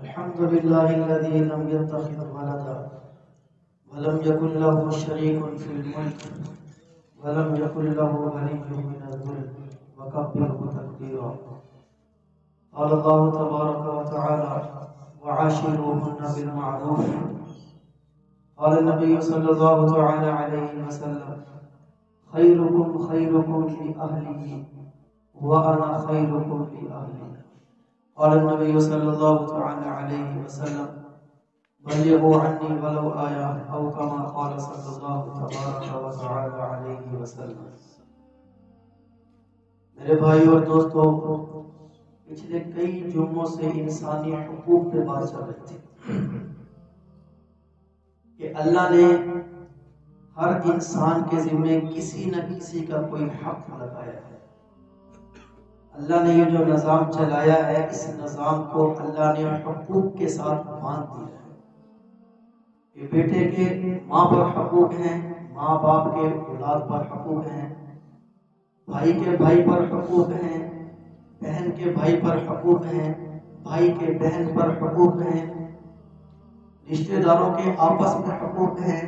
الحمد لله الذي لم يتخذ ولدا ولم يكن له شريك في الملك ولم يكن له ولي من الذل وكبره تكبيرا. قال الله تبارك وتعالى: وعاشروهن بالمعروف. قال النبي صلى الله تعالى عليه وسلم: خيركم خيركم لأهله وأنا خيركم لأهلي. قال النبي صلى الله تعالى عليه وسلم: بلغوا عني ولو آية أو كما قال صلى الله تبارك وتعالى عليه وسلم. میرے بھائی اور دوستو، پچھلے کئی جمعوں سے انسانی حقوق پہ بات چل رہی تھی کہ اللہ نے ہر انسان کے ذمے کسی نہ کسی کا کوئی حق لگایا ہے. اللہ نے یہ جو نظام چلایا ہے، اس نظام کو اللہ نے حقوق کے ساتھ باندھ دیا ہے. کہ بیٹے کے ماں پر حقوق ہیں، ماں باپ کے اولاد پر حقوق ہیں، بھائی کے بھائی پر حقوق ہیں، بہن کے بھائی پر حقوق ہیں، بھائی کے بہن پر حقوق ہیں، رشتہ داروں کے آپس میں حقوق ہیں.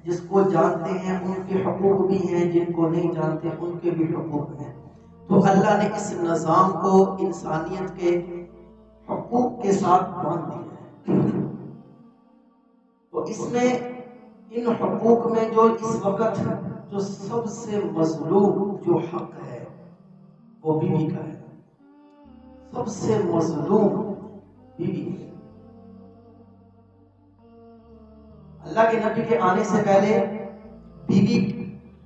جس کو جانتے ہیں ان کے حقوق بھی ہیں، جن کو نہیں جانتے ان کے بھی حقوق ہیں. تو اللہ نے اس نظام کو انسانیت کے حقوق کے ساتھ باندھ دیا ہے. تو اس میں ان حقوق میں جو اس وقت جو سب سے مظلوم جو حق ہے وہ بیوی کا ہے. سب سے مظلوم بیوی ہے. اللہ کے نبی کے آنے سے پہلے بیوی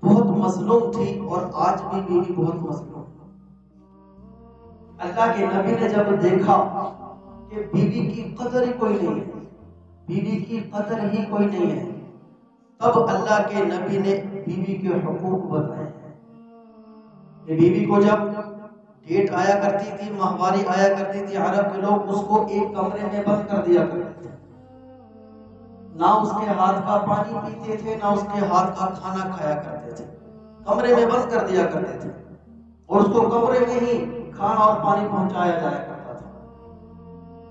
بہت مظلوم تھی اور آج بھی بیوی بہت مظلوم. اللہ کے نبی نے جب دیکھا کہ بیوی کی قدر ہی کوئی نہیں ہے، بیوی کی قدر ہی کوئی نہیں ہے، تب اللہ کے نبی نے بیوی کے حقوق بتائے ہیں. کہ بیوی کو جب ڈیٹ آیا کرتی تھی، ماہواری آیا کرتی تھی، عرب کے لوگ اس کو ایک کمرے میں بند کر دیا کرتے تھے. نہ اس کے ہاتھ کا پانی پیتے تھے، نہ اس کے ہاتھ کا کھانا کھایا کرتے تھے. کمرے میں بند کر دیا کرتے تھے اور اس کو کمرے میں ہی کھانا اور پانی پہنچایا جایا کرتا تھا.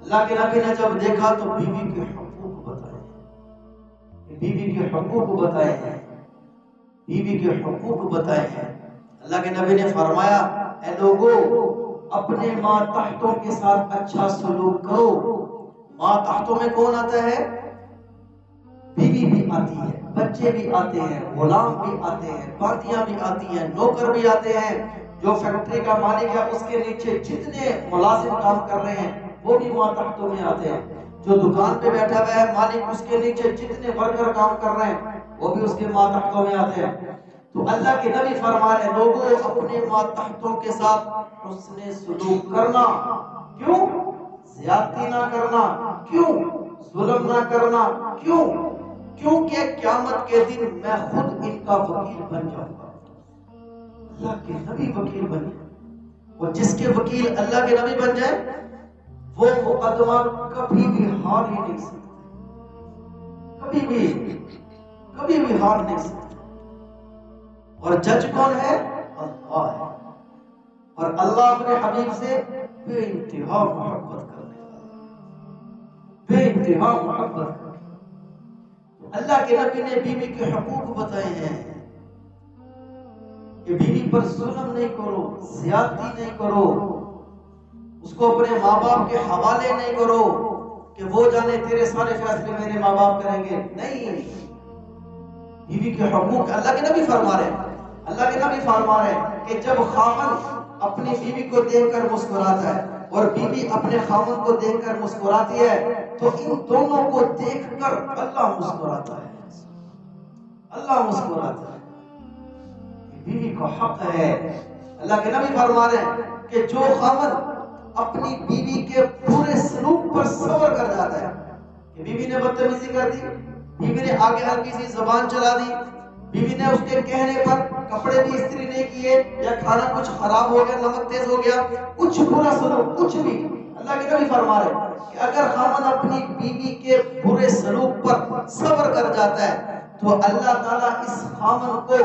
اللہ کے نبی نے جب دیکھا تو بیوی کے حقوق بتائے ہیں، بیوی کے حقوق بتائے ہیں، بیوی کے حقوق بتائے ہیں. اللہ کے نبی نے فرمایا: اے لوگو، اپنے ماتحتوں کے ساتھ اچھا سلوک کرو. ماتحتوں میں کون آتا ہے؟ بیوی بھی آتی ہے، بچے بھی آتے ہیں، غلام بھی آتے ہیں، باندیاں بھی آتی ہیں، نوکر بھی آتے ہیں. جو فیکٹری کا مالک ہے اس کے نیچے جتنے ملازم کام کر رہے ہیں وہ بھی ماتحتوں میں آتے ہیں. جو دکان پہ بیٹھا ہوا ہے مالک، اس کے نیچے جتنے ورکر کام کر رہے ہیں وہ بھی اس کے ماتحتوں میں آتے ہیں. تو اللہ کے نبی فرما رہے ہیں: لوگوں، اپنے ماتحتوں کے ساتھ حسن سلوک کرنا. کیوں؟ زیادتی نہ کرنا. کیوں؟ ظلم نہ کرنا. کیوں؟ کیونکہ قیامت کے دن میں خود ان کا وکیل بن جاؤں گا. اللہ کے نبی وکیل بن جائے، اور جس کے وکیل اللہ کے نبی بن جائے وہ مقدمہ کبھی بھی ہار ہی نہیں سکتے، کبھی بھی ہار نہیں سکتے. اور جج کون ہے؟ اللہ ہے. اور اللہ اپنے حبیب سے بے انتہا محبت کرنے والا، بے انتہا محبت کرنے. اللہ کے نبی نے بیوی کے حقوق بتائے ہیں کہ بیوی پر ظلم نہیں کرو، زیادتی نہیں کرو، اس کو اپنے ماں باپ کے حوالے نہیں کرو کہ وہ جانے تیرے سارے فیصلے میرے ماں باپ کریں گے. نہیں، بیوی کے حقوق اللہ کے نبی فرما رہے ہیں. اللہ کے نبی فرما رہے ہیں کہ جب خاوند اپنی بیوی کو دیکھ کر مسکراتا ہے اور بیوی اپنے خاوند کو دیکھ کر مسکراتی ہے تو ان دونوں کو دیکھ کر اللہ مسکراتا ہے. اللہ مسکراتا ہے. بیوی کا حق ہے. اللہ کے نبی فرما رہے ہیں کہ جو خاوند اپنی بیوی کے برے سلوک پر صبر کر جاتا ہے کہ بیوی نے بدتمیزی کر دی، بیوی نے آگے ہلکی سی زبان چلا دی، بیوی نے اس کے کہنے پر کپڑے بھی استری نہیں کیے، یا کھانا کچھ خراب ہو گیا، نمک تیز ہو گیا، کچھ برا سلوک، کچھ بھی، اللہ کے نبی فرما رہے ہیں کہ اگر خاوند اپنی بیوی کے برے سلوک پر صبر کر جاتا ہے تو اللہ تعالیٰ اس خامن کو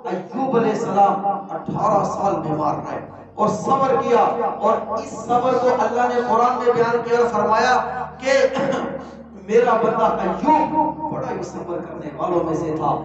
ایوب علیہ السلام 18 سال بیمار رہے اور صبر کیا، اور اس صبر کو اللہ نے قرآن میں بیان کیا اور فرمایا کہ میرا بندہ ایوب بڑا ہی صبر کرنے والوں میں سے تھا۔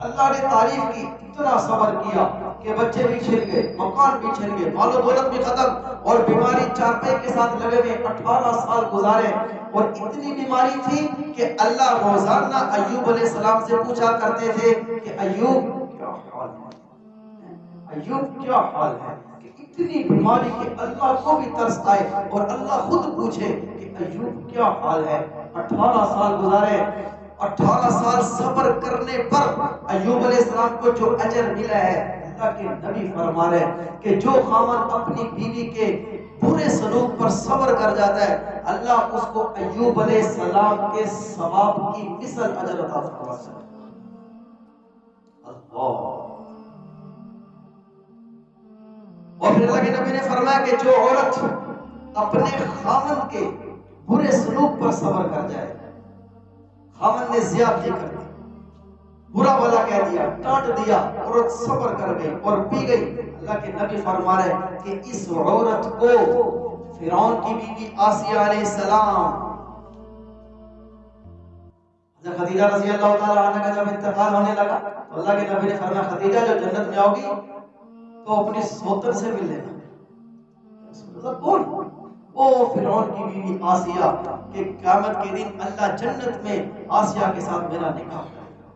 اللہ نے تعریف کی، اتنا صبر کیا کہ بچے بھی چھن گئے، مکان بھی چھن گئے، مال و دولت بھی ختم، اور بیماری چارپائی کے ساتھ لگے ہوئے 18 سال گزارے۔ اور اتنی بیماری تھی کہ اللہ روزانہ ایوب علیہ السلام سے پوچھا کرتے تھے کہ ایوب کیا حال ہے، ایوب کیا حال ہے، کہ اتنی بیماری کہ اللہ کو بھی ترس آئے اور اللہ خود پوچھے کہ ایوب کیا حال ہے۔ 18 سال گزارے، 18 سال صبر کرنے پر ایوب علیہ السلام کو جو اجر ملا ہے، اللہ کے نبی فرما رہے ہیں کہ جو خامن اپنی بیوی کے برے سلوک پر صبر کر جاتا ہے، اللہ اس کو ایوب علیہ السلام کے ثواب کی مثل اجر عطا فرماتا ہے۔ اللہ، اور پھر اللہ کے نبی نے فرمایا کہ جو عورت اپنے خامن کے برے سلوک پر صبر کر جائے، خامن نے زیادتی کر دی، برا بھلا کہہ دیا، ڈانٹ دیا، عورت صبر کر گئی اور پی گئی، اللہ کے نبی فرما رہے ہیں کہ اس عورت کو فرعون کی بیوی آسیہ علیہ السلام، حضرت خدیجہ رضی اللہ تعالیٰ عنہ کا جب انتقال ہونے لگا تو اللہ کے نبی نے فرمایا خدیجہ جو جنت میں آؤ گی تو اپنی سوتن سے مل لینا۔ کون؟ وہ فرعون کی بیوی آسیہ، کہ قیامت کے دن اللہ جنت میں آسیہ کے ساتھ میرا نکاح کرے گا۔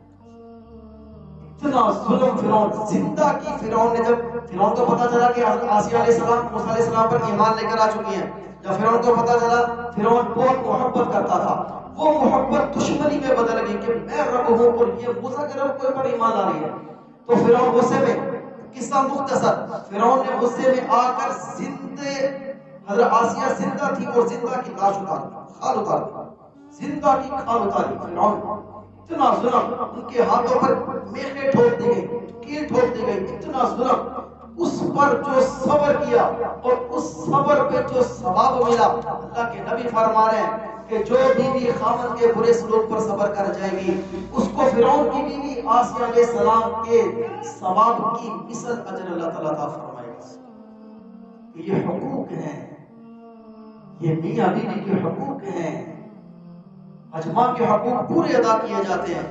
اتنا ظلم فرعون، زندہ کی فرعون نے، جب فرعون کو پتا چلا کہ آسیہ علیہ السلام موسیٰ علیہ السلام پر ایمان لے کر آ چکی ہیں، جب فرعون کو پتا چلا، فرعون بہت محبت کرتا تھا، وہ محبت دشمنی میں بدل گئی کہ میں رب ہوں اور یہ موسیٰ کے رب پر ایمان آ رہی ہے۔ تو فرعون غصے میں، قصہ مختصر، فرعون نے غصے میں آ کر زندے حضرت آسیہ زندہ تھی اور زندہ کی لاش اتاری، کھال اتاری، زندہ کی کھال اتاری۔ فرعون اتنا ظلم، ان کے ہاتھوں پر میخیں ٹھوک دی گئی، کیل ٹھوک دی گئی، اتنا ظلم، اس پر جو صبر کیا اور اس صبر پہ جو ثواب ملا، اللہ کے نبی فرما رہے ہیں کہ جو بیوی خامن کے برے سلوک پر صبر کر جائے گی، اس کو فرعون کی بیوی آسیہ علیہ السلام کے ثواب کی مثل اجر اللہ تعالیٰ عطا فرمائے گا۔ یہ حقوق ہیں، یہ میاں بیوی کے حقوق ہیں۔ اجماع کے حقوق پورے ادا کیے جاتے ہیں،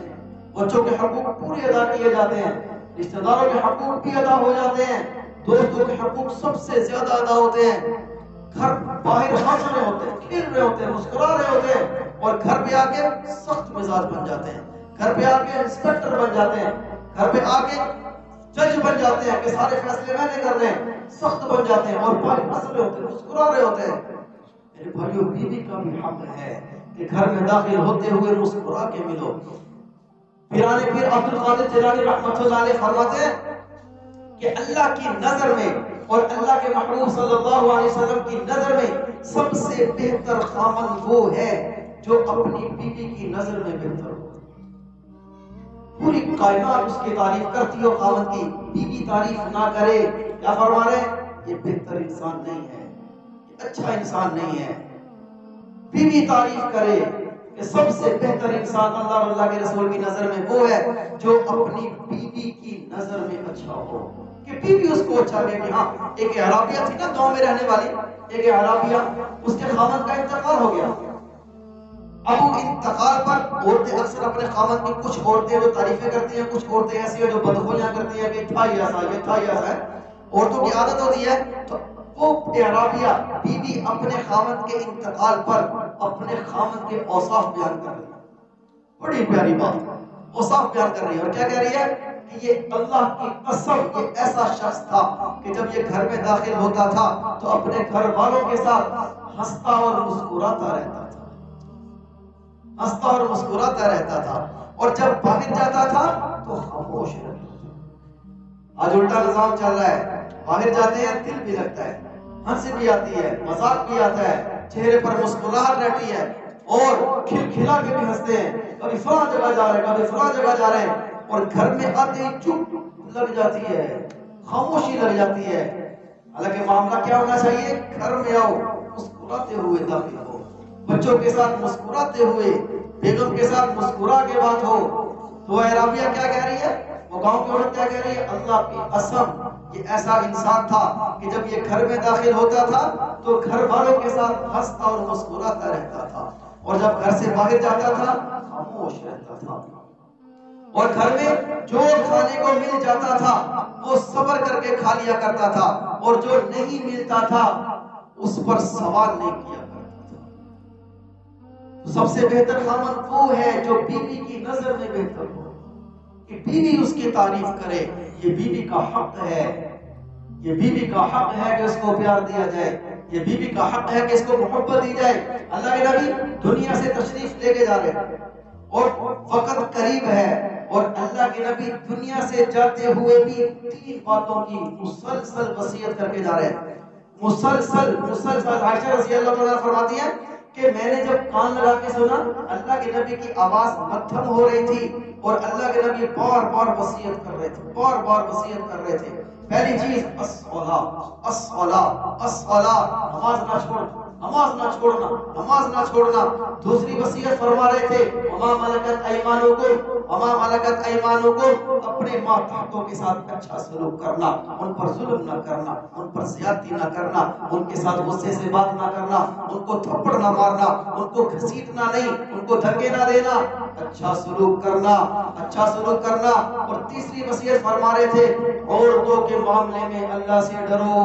بچوں کے حقوق پورے ادا کیے جاتے ہیں، رشتہ داروں کے حقوق بھی ادا ہو جاتے ہیں، دوستوں کے حقوق سب سے زیادہ ادا ہوتے ہیں۔ گھر باہر ہنس رہے ہوتے ہیں، کھیل رہے ہوتے ہیں، مسکرا رہے ہوتے ہیں، اور گھر پہ آ کے سخت مزاج بن جاتے ہیں، گھر پہ آ کے انسپیکٹر بن جاتے ہیں، گھر پہ آ کے جج بن جاتے ہیں کہ سارے فیصلے میں نے کر رہے ہیں، سخت بن جاتے ہیں، اور باہر ہنس رہے ہوتے ہیں، مسکرا رہے ہوتے ہیں۔ میرے بھائیوں، بیوی کا بھی حق ہے کہ گھر میں داخل ہوتے ہوئے مسکرا کے ملو۔ پیرانے پیر عبد القادر جیلانی رحمۃ اللہ علیہ فرماتے ہیں کہ اللہ کی نظر میں اور اللہ کے محبوب صلی اللہ علیہ وسلم کی نظر میں سب سے بہتر خامن وہ ہے جو اپنی بیوی کی نظر میں بہتر ہو۔ پوری کائنات اس کی تعریف کرتی ہو، خامن کی بیوی تعریف نہ کرے، کیا فرما رہے ہیں؟ یہ بہتر انسان نہیں ہے، یہ اچھا انسان نہیں ہے۔ بیوی تعریف کرے کہ سب سے بہتر انسان اللہ اور اللہ کے رسول کی نظر میں وہ ہے جو اپنی بیوی کی نظر میں اچھا ہو، کہ بیوی اس کو اچھا لے۔ ہاں، ایک اعرابیہ تھی نا گاؤں میں رہنے والی، ایک اعرابیہ، اس کے خامن کا انتقال ہو گیا۔ اب انتقال پر عورتیں اکثر اپنے خامن کی، کچھ عورتیں وہ تعریفیں کرتی ہیں، کچھ عورتیں ایسی ہیں جو بدخویاں کرتی ہیں کہ تھا ہی ایسا، یہ تھا ہی ایسا ہے، عورتوں کی عادت ہوتی ہے۔ تو وہ اعرابیہ بیوی اپنے خامن کے انتقال پر اپنے خامن کے اوصاف بیان کر رہی ہے، بڑی پیاری بات، اوصاف بیان کر رہی ہے، اور کیا کہہ رہی ہے کہ یہ اللہ کی قسم یہ ایسا شخص تھا کہ جب یہ گھر میں داخل ہوتا تھا تو اپنے گھر والوں کے ساتھ ہنستا اور مسکراتا رہتا تھا، ہنستا اور مسکراتا رہتا تھا، اور جب باہر جاتا تھا تو خاموش رہتا تھا۔ آج الٹا نظام چل رہا ہے، باہر جاتے ہیں دل بھی لگتا ہے، ہنسی بھی آتی ہے، مذاق بھی آتا ہے، چہرے پر مسکراہٹ رہتی ہے، اور کھل کھلا کے بھی ہنستے ہیں، کبھی فلاں جگہ جا رہے ہیں، کبھی فلاں جگہ جا رہے ہیں، اور گھر میں آتے ہی چپ لگ جاتی ہے، خاموشی لگ جاتی ہے۔ حالانکہ معاملہ کیا ہونا چاہیے؟ گھر میں آؤ مسکراتے ہوئے داخل ہو، بچوں کے ساتھ مسکراتے ہوئے، بیگم کے ساتھ مسکرا کے بات ہو، تو عرابیہ کیا کہہ رہی ہے؟ وہ گاؤں کی عورت کیا کہہ رہی ہے؟ اللہ کی قسم یہ ایسا انسان تھا کہ جب یہ گھر میں داخل ہوتا تھا تو گھر والوں کے ساتھ ہنستا اور مسکراتا رہتا تھا، اور جب گھر سے باہر جاتا تھا خاموش رہتا تھا، اور گھر میں جو کھانے کو مل جاتا تھا وہ صبر کر کے کھا لیا کرتا تھا، اور جو نہیں ملتا تھا اس پر سوال نہیں کیا کرتا تھا۔ سب سے بہتر خامن وہ ہے جو بیوی کی نظر میں بہتر ہو، کہ بیوی اس کی تعریف کرے۔ یہ بیوی کا حق ہے، یہ بیوی کا حق ہے کہ اس کو پیار دیا جائے، یہ بیوی کا حق ہے کہ اس کو محبت دی جائے۔ اللہ کے نبی دنیا سے تشریف لے کے جا رہے ہیں اور وقت قریب ہے، اور اللہ کے نبی دنیا سے جاتے ہوئے بھی 3 باتوں کی مسلسل وصیت کر کے جا رہے ہیں، مسلسل۔ عائشہ رضی اللہ عنہا فرماتی ہیں کہ میں نے جب کان لگا کے سنا اللہ کے نبی کی آواز مدھم ہو رہی تھی، اور اللہ کے نبی بار بار وصیت کر رہے تھے، بار بار وصیت کر رہے تھے۔ پہلی چیز الصلاۃ، الصلاۃ، الصلاۃ، نماز نہ چھوڑنا، نماز نہ چھوڑنا، نماز نہ چھوڑنا۔ دوسری وصیت فرما رہے تھے وما ملکت ایمانکم، وما ملکت ایمانکم، اپنے ماتحتوں کے ساتھ اچھا سلوک کرنا، ان پر ظلم نہ کرنا، ان پر زیادتی نہ کرنا، ان کے ساتھ غصے سے بات نہ کرنا، ان کو تھپڑ نہ مارنا، ان کو گھسیٹنا نہیں، ان کو دھکے نہ دینا، اچھا سلوک کرنا، اچھا سلوک کرنا۔ اور تیسری وصیت فرما رہے تھے عورتوں کے معاملے میں اللہ سے ڈرو،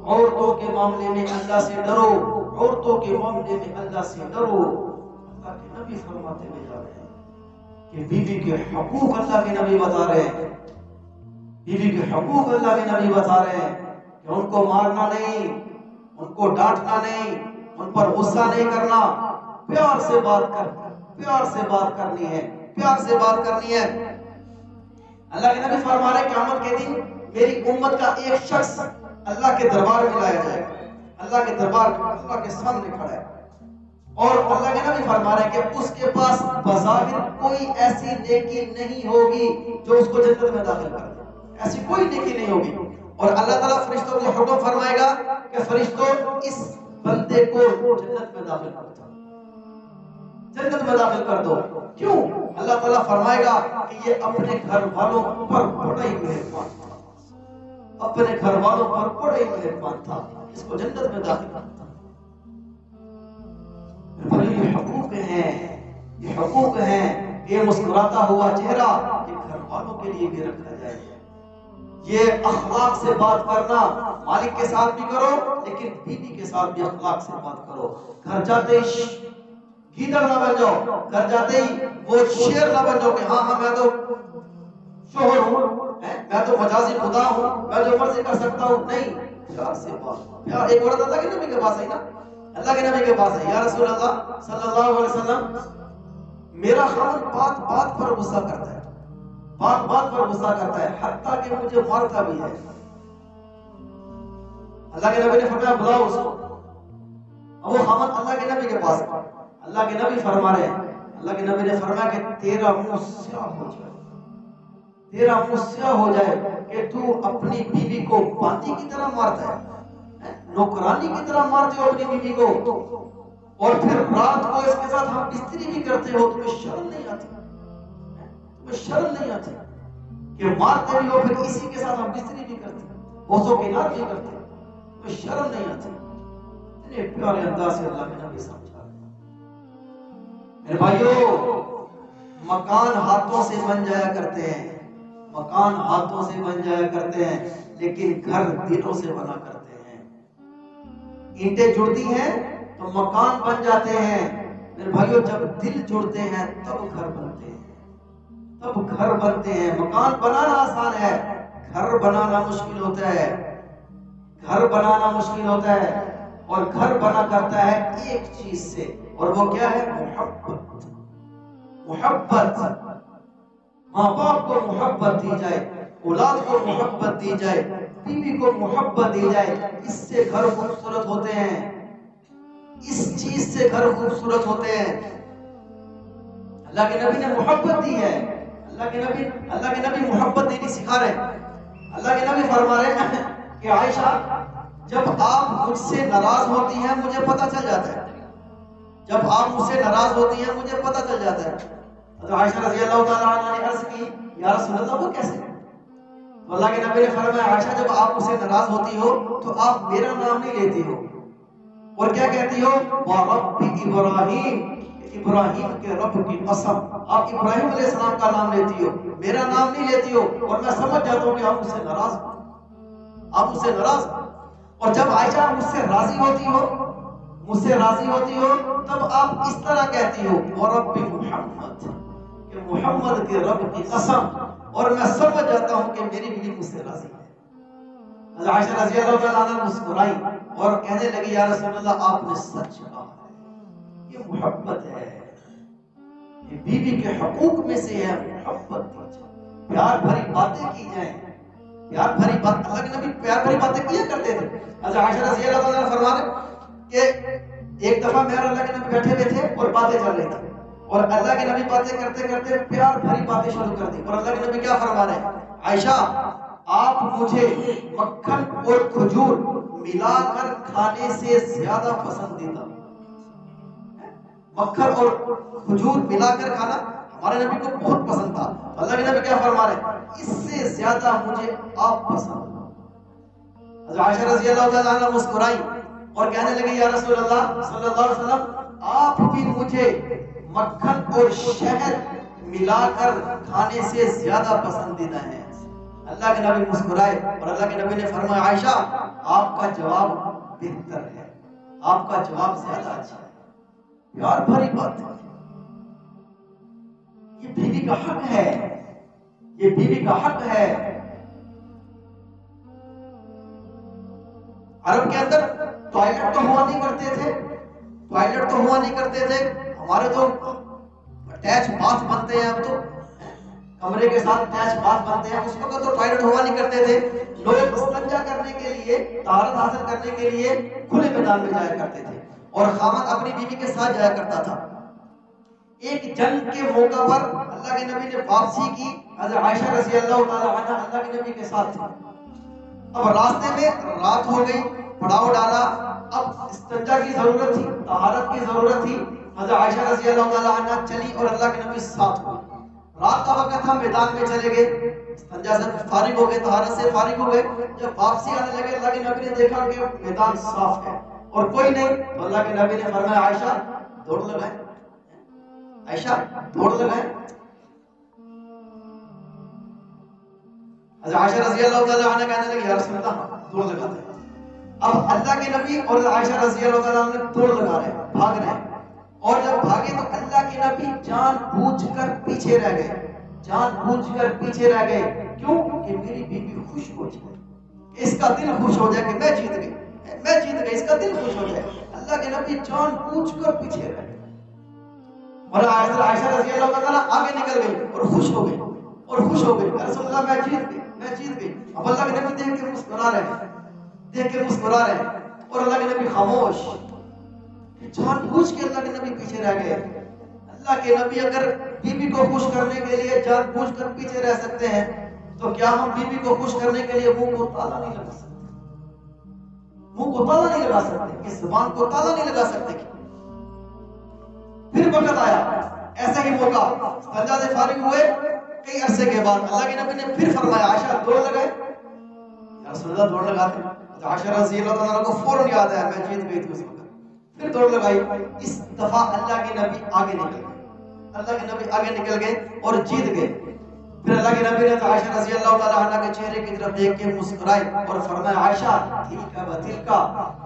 عورتوں کے معاملے میں اللہ سے ڈرو، عورتوں کے معاملے میں اللہ سے ڈرو۔ اللہ کے نبی فرماتے ہوئے جا رہے ہیں کہ بیوی کے حقوق اللہ کے نبی بتا رہے ہیں، بیوی کے حقوق اللہ کے نبی بتا رہے ہیں کہ ان کو مارنا نہیں، ان کو ڈانٹنا نہیں، ان پر غصہ نہیں کرنا، پیار سے بات کر، پیار سے بات کرنی ہے، پیار سے بات کرنی ہے۔ اللہ کے نبی فرما رہے ہیں قیامت کے دن میری امت کا ایک شخص اللہ کے دربار میں لایا جائے گا، اللہ کے دربار میں، اللہ کے سامنے کھڑا ہے، اور اللہ کے نبی فرما رہے ہیں کہ اس کے پاس بظاہر کوئی ایسی نیکی نہیں ہوگی جو اس کو جنت میں داخل کر دے، ایسی کوئی نیکی نہیں ہوگی۔ اور اللہ تعالیٰ فرشتوں کو حکم فرمائے گا کہ فرشتوں اس بندے کو جنت میں داخل کر دو، جنت میں داخل کر دو۔ کیوں؟ اللہ تعالیٰ فرمائے گا کہ یہ اپنے گھر والوں پر بڑا ہی مہربان تھا، اپنے گھر والوں پر بڑا ہی مہربان تھا، اس کو جنت میں داخل کرتا۔ یہ حقوق ہیں، یہ حقوق ہیں، یہ مسکراتا ہوا چہرہ یہ گھر والوں کے لیے بھی رکھا جائے، یہ اخلاق سے بات کرنا، مالک کے ساتھ بھی کرو لیکن بیوی کے ساتھ بھی اخلاق سے بات کرو۔ گھر جاتے ہی گیدڑ نہ بن جاؤ، گھر جاتے ہی وہ شیر نہ بن جاؤ کہ ہاں میں تو شوہر ہوں، میں تو مجازی خدا ہوں، میں جو مرضی کر سکتا ہوں، نہیں، پیار سے بات۔ پیار۔ ایک عورت اللہ کے نبی کے پاس آئی نا، اللہ کے نبی کے پاس ہے، یا رسول اللہ صلی اللہ علیہ وسلم میرا خاوند بات بات پر غصہ کرتا ہے، بات بات پر غصہ کرتا ہے، حتیٰ کہ مجھے مارتا بھی ہے۔ اللہ کے نبی نے فرمایا بلاؤ اس کو۔ اب وہ خاوند اللہ کے نبی کے پاس، اللہ کے نبی فرما رہے ہیں، اللہ کے نبی نے فرمایا کہ تیرا منہ سیاہ ہو جائے، تیرا منہ سیاہ ہو جائے کہ تو اپنی بیوی کو باندی کی طرح مارتا ہے، نوکرانی کی طرح مارتے ہو اپنی بیوی کو، اور پھر رات کو اس کے ساتھ ہم بستری بھی کرتے ہو، تمہیں شرم نہیں آتی؟ تمہیں شرم نہیں آتی کہ مارتے بھی ہو پھر اسی کے ساتھ ہم بستری بھی کرتے ہیں، بوسوں کے نار بھی کرتے ہیں، تمہیں شرم نہیں آتی؟ اتنے پیارے انداز سے اللہ کے نبی سمجھا رہے ہیں۔ میرے بھائیو، مکان ہاتھوں سے بن جایا کرتے ہیں، مکان ہاتھوں سے بن جایا کرتے ہیں، لیکن گھر دلوں سے بنا کرتے ہیں۔ اینٹیں جڑتی ہیں تو مکان بن جاتے ہیں، میرے بھائیو جب دل جڑتے ہیں تب گھر بنتے ہیں، تب گھر بنتے ہیں۔ مکان بنانا آسان ہے، گھر بنانا مشکل ہوتا ہے، گھر بنانا مشکل ہوتا ہے، اور گھر بنا کرتا ہے ایک چیز سے، اور وہ کیا ہے؟ محبت۔ محبت، ماں باپ کو محبت دی جائے، اولاد کو محبت دی جائے، بیوی کو محبت دی جائے، اس سے گھر خوبصورت ہوتے ہیں، اس چیز سے گھر خوبصورت ہوتے ہیں۔ اللہ کے نبی نے محبت دی ہے، اللہ کے نبی محبت دینی سکھا رہے ہیں۔ اللہ کے نبی فرما رہے ہیں کہ عائشہ جب آپ مجھ سے ناراض ہوتی ہیں مجھے پتہ چل جاتا ہے، جب آپ مجھ سے ناراض ہوتی ہیں مجھے پتہ چل جاتا ہے۔ حضرت عائشہ رضی اللہ تعالیٰ عنہ نے عرض کی یا رسول اللہ وہ کیسے؟ تو اللہ کے نبی نے فرمایا عائشہ جب آپ مجھ سے ناراض ہوتی ہو تو آپ میرا نام نہیں لیتی ہو اور کیا کہتی ہو وَرَبِّ إِبْرَاهِيمَ، ابراہیم کے رب کی قسم، آپ ابراہیم علیہ السلام کا نام لیتی ہو، میرا نام نہیں لیتی ہو، اور میں سمجھ جاتا ہوں کہ آپ مجھ سے ناراض ہو، آپ مجھ سے ناراض ہو۔ اور جب عائشہ مجھ سے راضی ہوتی ہو، مجھ سے راضی ہوتی ہو، تب آپ اس طرح کہتی ہو وَرَبِّ محمد، کہ محمد کے رب کی قسم، اور میں سمجھ جاتا ہوں کہ میری بیوی مجھ سے راضی ہے۔ حضرت عائشہ رضی اللہ تعالیٰ عنہ مسکرائی اور کہنے لگی یا رسول اللہ آپ نے سچ کہا، یہ محبت ہے، یہ بیوی کے حقوق میں سے ہے محبت کی جائے، پیار بھری باتیں کی جائیں، پیار بھری بات، اللہ کے نبی پیار بھری باتیں کیا کرتے تھے۔ حضرت عائشہ رضی اللہ تعالیٰ عنہ فرماتے کہ ایک دفعہ میرا اللہ کے نبی بیٹھے ہوئے تھے اور باتیں چل رہی تھی، اور اللہ کے نبی باتیں کرتے کرتے پیار بھری باتیں شروع کر دی، اور اللہ کے نبی کیا فرما رہے ہیں عائشہ آپ مجھے مکھن اور کھجور ملا کر کھانے سے زیادہ پسندیدہ، مکھن اور کھجور ملا کر کھانا ہمارے نبی کو بہت پسند تھا۔ اللہ کے نبی کیا فرما رہے ہیں اس سے زیادہ مجھے آپ پسند۔ حضرت عائشہ رضی اللہ تعالیٰ عنہ مسکرائی اور کہنے لگی یا رسول اللہ صلی اللہ علیہ وسلم آپ بھی مجھے مکھن اور شہد ملا کر کھانے سے زیادہ پسندیدہ ہیں۔ اللہ کے نبی مسکرائے اور اللہ کے نبی نے فرمایا عائشہ آپ کا جواب بہتر ہے، آپ کا جواب زیادہ اچھا ہے، پیار بھری بات ہے، یہ بیوی کا حق ہے، یہ بیوی کا حق ہے۔ عرب کے اندر ٹوائلٹ تو ہوا نہیں کرتے تھے، ٹوائلٹ تو ہوا نہیں کرتے تھے، ہمارے تو اٹیچ باتھ بنتے ہیں، اب تو کمرے کے ساتھ اٹیچ باتھ بنتے ہیں، اس وقت تو ٹوائلٹ ہوا نہیں کرتے تھے، لوگ استنجا کرنے کے لیے، طہارت حاصل کرنے کے لیے کھلے میدان میں جایا کرتے تھے، اور خاوند اپنی بیوی کے ساتھ جایا کرتا تھا۔ ایک جنگ کے موقع پر اللہ کے نبی نے واپسی کی، حضرت عائشہ رضی اللہ تعالی عنہ اللہ کے نبی کے ساتھ تھی، اب راستے میں رات ہو گئی، پڑاؤ ڈالا، اب استنجا کی ضرورت تھی، طہارت کی ضرورت تھی، حضرت عائشہ رضی اللہ تعالی عنہ چلی اور اللہ کے نبی ساتھ ہوئے، رات کا وقت ہم میدان میں چلے گئے، استنجا سے فارغ ہو گئے، طہارت سے فارغ ہو گئے، جب واپسی آنے لگے اللہ کے نبی نے دیکھا کہ میدان صاف ہے اور کوئی نہیں، تو اللہ کے نبی نے فرمایا عائشہ دوڑ لگائیں، عائشہ دوڑ لگائیں۔ حضرت عائشہ رضی اللہ تعالیٰ عنہ کہنے لگے یا رسول اللہ دوڑ لگاتے ہیں۔ اب اللہ کے نبی اور عائشہ رضی اللہ تعالیٰ عنہ دوڑ لگا رہے ہیں، بھاگ رہے ہیں، اور جب بھاگے تو اللہ کے نبی جان بوجھ کر پیچھے رہ گئے، جان بوجھ کر پیچھے رہ گئے، کیوں کہ میری بیوی خوش ہو جائے، اس کا دل خوش ہو جائے کہ میں جیت گئی، میں جیت گئی، اس کا دل خوش ہو جائے، اللہ کے نبی جان بوجھ کر پیچھے رہ گئے، اور عائشہ رضی اللہ تعالیٰ آگے نکل گئی اور خوش ہو گئی، اور خوش ہو گئی رسول اللہ میں جیت گئی، میں جیت گئی۔ اب اللہ کے نبی دیکھ کے مسکرا رہے ہیں، دیکھ کے مسکرا رہے ہیں، اور اللہ کے نبی خاموش، جان بوجھ کے اللہ کے نبی پیچھے رہ گئے۔ اللہ کے نبی اگر بیوی کو خوش کرنے کے لیے جان بوجھ کر پیچھے رہ سکتے ہیں تو کیا ہم بیوی کو خوش کرنے کے لیے منہ کو تالا نہیں لگا سکتے؟ منہ کو تالا نہیں لگا سکتے، اس زبان کو تالا نہیں لگا سکتے؟ پھر وقت آیا، ایسا ہی موقع، استنجا سے فارغ ہوئے کئی عرصے کے بعد اللہ کے نبی نے پھر فرمایا عائشہ دوڑ لگائے، یا رسول اللہ دوڑ لگاتے ہیں، عائشہ رضی اللہ تعالیٰ کو فوراً یاد آیا میں جیت گئی تھی اس وقت، پھر دوڑ لگائی، اس دفعہ اللہ کے نبی آگے نکل گئے، اللہ کے نبی آگے نکل گئے اور جیت گئے۔ پھر اللہ کے نبی نے عائشہ رضی اللہ تعالیٰ عنہ کے چہرے کی طرف دیکھ کے مسکرائے اور فرمایا عائشہ تلک و تلک،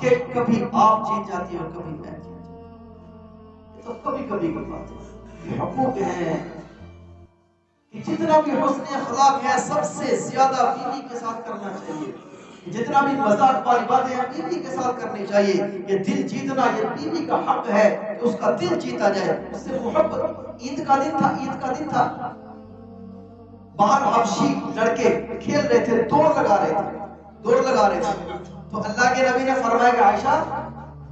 کہ کبھی آپ جیت جاتی اور کبھی میں جیت جاتی، تو کبھی کبھی کی بات ہے، یہ حقوق ہیں کہ جتنا بھی حسن اخلاق ہے سب سے زیادہ بیوی کے ساتھ کرنا چاہیے، جتنا بھی مذاق والی باتیں ہیں بیوی کے ساتھ کرنی چاہیے، یہ دل جیتنا یہ بیوی کا حق ہے کہ اس کا دل جیتا جائے، اس سے محبت۔ عید کا دن تھا، باہر حبشی لڑکے کھیل رہے تھے، دوڑ لگا رہے تھے، تو اللہ کے نبی نے فرمایا کہ عائشہ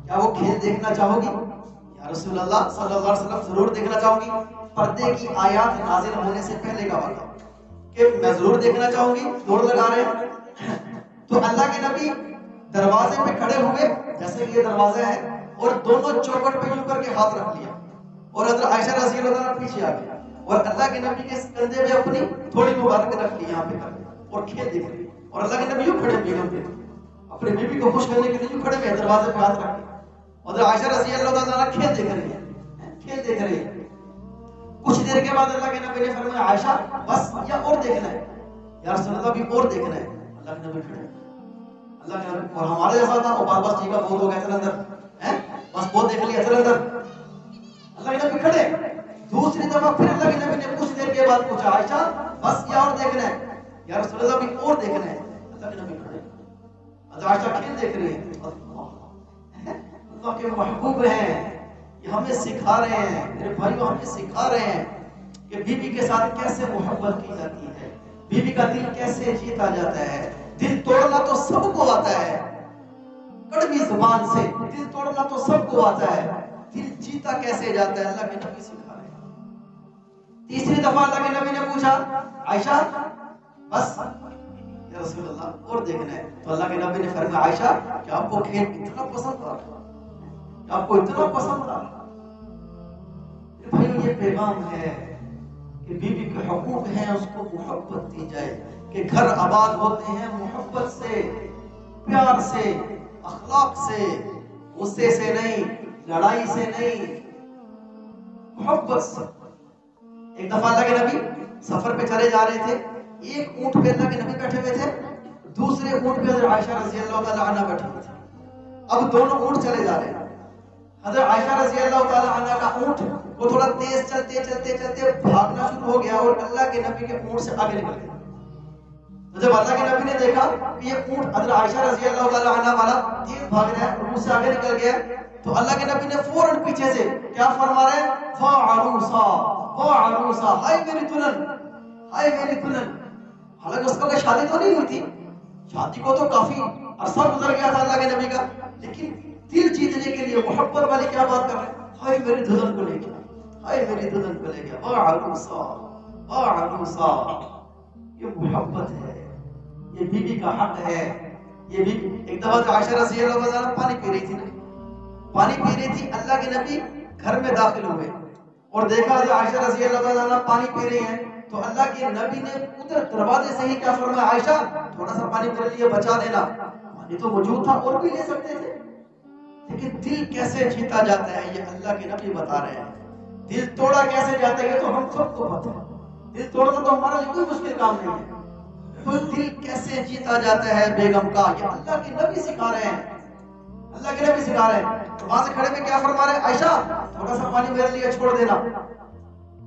کیا وہ کھیل دیکھنا چاہو گی؟ یا رسول اللہ صلی اللہ علیہ وسلم ضرور دیکھنا چاہوں گی، پردے کی آیات نازل ہونے سے پہلے کا واقعہ کہ میں ضرور دیکھنا چاہوں گی، دوڑ لگا رہے ہیں۔ تو اللہ کے نبی دروازے پہ کھڑے ہوئے، جیسے کہ یہ دروازہ ہے، اور دونوں چوکٹ پہ یوں کر کے ہاتھ رکھ لیا، اور حضرت عائشہ رضی اللہ عنہ پیچھے آ گئی، اور اللہ کے نبی کے کندھے پہ اپنی تھوڑی مبارک رکھ لی یہاں پہ کر اور کھیل دیکھ رہی اور اللہ کے نبی یوں کھڑے بیگم پہ اپنی بیوی کو خوش کرنے کے لیے یوں کھڑے ہوئے دروازے پہ ہاتھ رکھ کے اور عائشہ رضی اللہ تعالیٰ عنہ کھیل دیکھ رہی ہے کھیل دیکھ رہی ہے. کچھ دیر کے بعد اللہ کے نبی نے فرمایا عائشہ بس یا اور دیکھنا ہے یا رسول اللہ بھی اور دیکھنا ہے. اللہ کے نبی کھڑے اللہ کے نبی اور ہمارے جیسا تھا وہ بس ٹھیک ہے بہت ہو گیا چل اندر بس بہت دیکھ لیا چل اندر. اللہ کے نبی کھڑے دوسری دفعہ پھر اللہ کے نبی نے کچھ دیر کے بعد پوچھا عائشہ بس یا اور دیکھنا ہے یا رسول اللہ بھی اور دیکھنا ہے. اللہ کے نبی کھڑے عائشہ کھیل دیکھ رہی ہے. اللہ کے محبوب ہیں یہ ہمیں سکھا رہے ہیں میرے بھائیو ہمیں سکھا رہے ہیں کہ بیوی کے ساتھ کیسے محبت کی جاتی ہے بیوی کا دل کیسے جیتا جاتا ہے. دل توڑنا تو سب کو آتا ہے کڑوی زبان سے دل توڑنا تو سب کو آتا ہے دل جیتا کیسے جاتا ہے اللہ کے نبی سکھا رہے ہیں. تیسری دفعہ اللہ کے نبی نے پوچھا عائشہ بس یا رسول اللہ اور دیکھنا ہے تو اللہ کے نبی نے فرمایا عائشہ کہ آپ کو کھیل اتنا پسند آ آپ کو اتنا پسند آ بھائی یہ پیغام ہے کہ بیوی کے حقوق ہیں اس کو محبت دی جائے کہ گھر آباد ہوتے ہیں محبت سے پیار سے اخلاق سے غصے سے نہیں لڑائی سے نہیں محبت سے. ایک دفعہ اللہ کے نبی سفر پہ چلے جا رہے تھے ایک اونٹ پہ اللہ کے نبی بیٹھے ہوئے تھے دوسرے اونٹ پہ حضرت عائشہ رضی اللہ تعالی عنہ بیٹھے ہوئے تھے. اب دونوں اونٹ چلے جا رہے ہیں حضرت عائشہ رضی اللہ تعالی عنہ کا اونٹ وہ تھوڑا تیز چلتے چلتے چلتے بھاگنا شروع ہو گیا اور اللہ کے نبی کے اونٹ سے آگے نکل گیا. تو جب اللہ کے نبی نے دیکھا کہ یہ اونٹ حضرت عائشہ رضی اللہ تعالی عنہ والا تیز بھاگ رہا ہے اور مجھ سے آگے نکل گیا تو اللہ کے نبی نے فوراً پیچھے سے کیا فرما رہے ہیں فعروسا فعروسا ہائے میری دلہن ہائے میری دلہن. حالانکہ اس کا کوئی شادی تو نہیں ہوئی تھی شادی کو تو کافی عرصہ گزر گیا تھا اللہ کے نبی کا لیکن دل جیتنے کے لیے محبت والی کیا بات کر رہے ہیں ہائے میری دلہن کو لے گیا ہائے میری دلہن کو لے گیا فعروسا فعروسا. یہ محبت ہے یہ بیوی کا حق ہے. یہ بھی ایک دفعہ عائشہ رضی اللہ عنہ پانی پی رہی تھی پانی پی رہی تھی اللہ کے نبی گھر میں داخل ہوئے اور دیکھا کہ عائشہ رضی اللہ عنہ پانی پی رہی ہیں تو اللہ کے نبی نے ادھر دروازے سے ہی کیا فرمایا عائشہ تھوڑا سا پانی میرے لیے بچا دینا. پانی تو موجود تھا اور بھی لے سکتے تھے لیکن دل کیسے جیتا جاتا ہے یہ اللہ کے نبی بتا رہے ہیں. دل توڑا کیسے جاتا ہے یہ تو ہم سب کو پتہ ہے. دل توڑنا تو ہمارا لیے کوئی مشکل کام نہیں ہے. تو دل کیسے جیتا جاتا ہے بیگم کا یہ اللہ کے نبی سکھا رہے ہیں اللہ کے نبی سکھا رہے ہیں. تو وہاں سے کھڑے میں کیا فرما رہے ہیں عائشہ تھوڑا سا پانی میرے لیے چھوڑ دینا.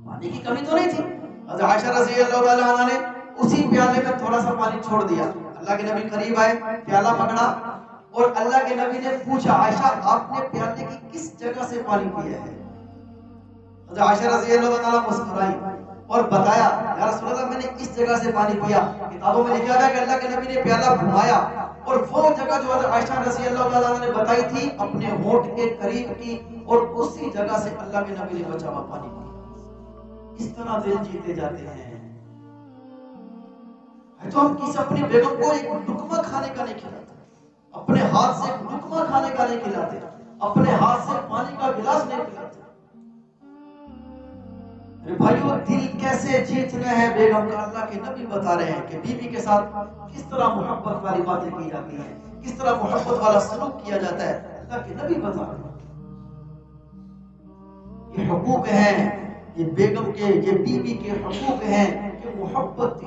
پانی کی کمی تو نہیں تھی حضرت عائشہ رضی اللہ تعالی عنہ نے اسی پیالے میں تھوڑا سا پانی چھوڑ دیا. اللہ کے نبی قریب آئے پیالہ پکڑا اور اللہ کے نبی نے پوچھا عائشہ آپ نے پیالے کی کس جگہ سے پانی پیا ہے. حضرت عائشہ رضی اللہ تعالی مسکرائی اور بتایا یا رسول اللہ میں نے اس جگہ سے پانی پیا. کتابوں میں لکھا گیا کہ اللہ کے نبی نے پیالہ گھمایا اور وہ جگہ جو حضرت عائشہ رضی اللہ تعالی عنہ نے بتائی تھی اپنے ہونٹ کے قریب کی اور اسی جگہ سے اللہ کے نبی نے بچا ہوا پانی پیا. اس طرح دل جیتے جاتے ہیں. تو ہم کسی اپنی بیگم کو ایک لقمہ کھانے کا نہیں کھلاتے اپنے ہاتھ سے ایک لقمہ کھانے کا نہیں کھلاتے اپنے ہاتھ سے پانی کا گلاس نہیں پلاتے. میرے بھائیو دل کیسے جیتنا ہے بیگم کا اللہ کے نبی بتا رہے ہیں کہ بیوی کے ساتھ کس طرح محبت والی باتیں کی جاتی ہیں کس طرح محبت والا سلوک کیا جاتا ہے اللہ کے نبی بتا رہے ہیں. یہ حقوق ہیں یہ بیگم کے یہ بیوی کے حقوق ہیں کہ محبت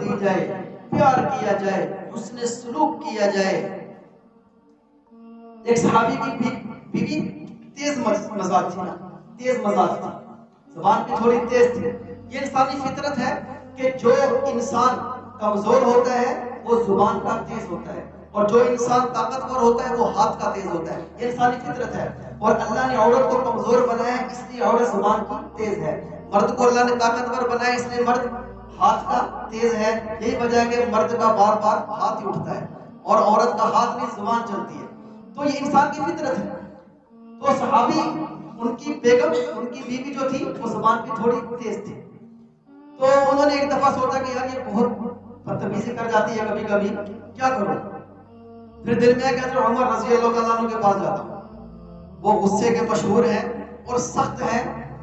دی جائے پیار کیا جائے حسن سلوک کیا جائے. ایک صحابی کی بیوی تیز مزاج تھی زبان کی تھوڑی تیز تھی. یہ انسانی فطرت ہے کہ جو انسان کمزور ہوتا ہے وہ زبان کا تیز ہوتا ہے اور جو انسان طاقتور ہوتا ہے وہ ہاتھ کا تیز ہوتا ہے. یہ انسانی فطرت ہے اور اللہ نے عورت کو کمزور بنایا ہے اس لیے عورت زبان کی تیز ہے. مرد کو اللہ نے طاقتور بنایا اس لیے مرد ہاتھ کا تیز ہے. یہی وجہ ہے کہ مرد کا بار بار ہاتھ ہی اٹھتا ہے اور عورت کا ہاتھ نہیں زبان چلتی ہے. تو یہ انسان کی فطرت ہے. تو صحابی ان کی بیگم ان کی بیوی جو تھی وہ زبان کی تھوڑی تیز تھی تو انہوں نے ایک دفعہ سوچا کہ یار یہ بہت بدتمیزی کر جاتی ہے کبھی کبھی کیا کروں. پھر دل میں کہ حضرت عمر رضی اللہ تعالیٰ عنہ کے پاس جاتا ہوں وہ غصے کے مشہور ہیں اور سخت ہیں